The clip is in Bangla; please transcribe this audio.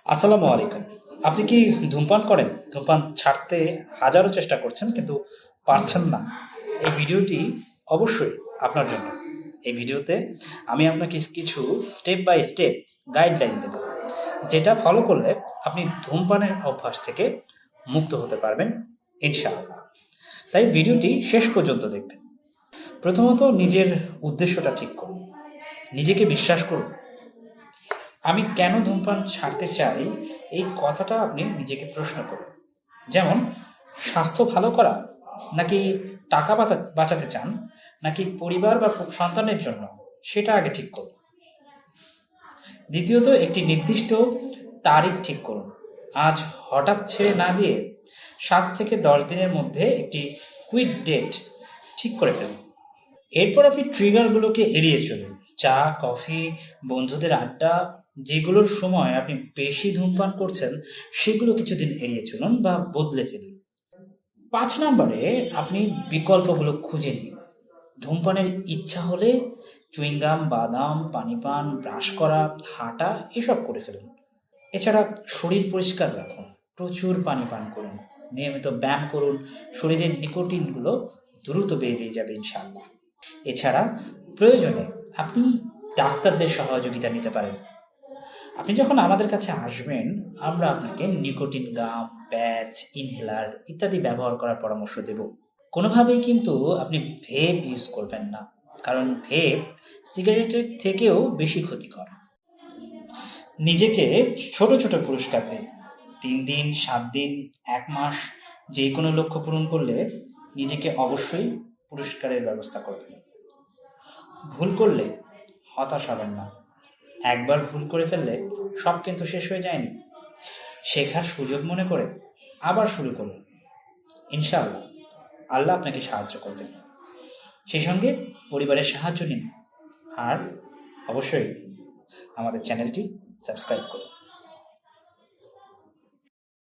আসসালামু আলাইকুম। আপনি কি ধূমপান করেন? ধূমপান ছাড়তে হাজারো চেষ্টা করছেন কিন্তু পারছেন না। এই ভিডিওটি অবশ্যই আপনার জন্য। এই ভিডিওতে আমি আপনাকে কিছু স্টেপ বাই স্টেপ গাইডলাইন দেব। যেটা ফলো করলে আপনি ধূমপানের অভ্যাস থেকে মুক্ত হতে পারবেন ইনশাআল্লাহ। তাই ভিডিওটি শেষ পর্যন্ত দেখবেন। প্রথমত নিজের উদ্দেশ্যটা ঠিক করুন। নিজেকে বিশ্বাস করুন। আমি কেন ধূমপান ছাড়তে চাই এই কথাটা আপনি নিজেকে প্রশ্ন করুন। যেমন স্বাস্থ্য ভালো করা, নাকি টাকা বাঁচাতে চান, নাকি পরিবার বা সন্তানের জন্য, সেটা আগে ঠিক করুন। দ্বিতীয়ত একটি নির্দিষ্ট তারিখ ঠিক করুন। আজ হঠাৎ ছেড়ে না দিয়ে 7 থেকে 10 দিনের মধ্যে একটি কুইট ডেট ঠিক করে ফেলুন। এরপর আপনি ট্রিগারগুলোকে এড়িয়ে চলুন। চা, কফি, বন্ধুদের আড্ডা, যেগুলোর সময় আপনি বেশি ধূমপান করছেন সেগুলো কিছুদিন এড়িয়ে চলুন বা বদলে ফেলুন। 5 নম্বরে আপনি বিকল্পগুলো খুঁজে নিন। ধূমপানের ইচ্ছা হলে চুইংগাম, বাদাম, পানি পান, ব্রাশ করা, হাঁটা এসব করে ফেলুন। এছাড়া শরীর পরিষ্কার রাখুন, প্রচুর পানি পান করুন, নিয়মিত ব্যায়াম করুন, শরীরের নিকোটিনগুলো দ্রুত বেরিয়ে যাবে ইনশাআল্লাহ। এছাড়া প্রয়োজনে আপনি ডাক্তারদের সহযোগিতা নিতে পারেন। আপনি যখন আমাদের কাছে আসবেন, আমরা আপনাকে নিকোটিন গাম, প্যাচ, ইনহেলার ইত্যাদি ব্যবহার করার পরামর্শ দেব। কোনোভাবেই কিন্তু আপনি ভেপ ইউজ করবেন না, কারণ ভেপ সিগারেটের থেকেও বেশি ক্ষতিকর। নিজেকে ছোট ছোট পুরস্কার দিন। 3 দিন, 7 দিন, 1 মাস, যে কোনো লক্ষ্য পূরণ করলে নিজেকে অবশ্যই পুরস্কারের ব্যবস্থা করবেন। ভুল করলে হতাশ হবেন না। একবার ভুল করে ফেললে সব কিন্তু শেষ হয়ে যায়নি। শেখার সুযোগ মনে করে আবার শুরু করুন। ইনশাআল্লাহ আল্লাহ আপনাকে সাহায্য করবেন। সেই সঙ্গে পরিবারের সাহায্য নিন। আর অবশ্যই আমাদের চ্যানেলটি সাবস্ক্রাইব করুন।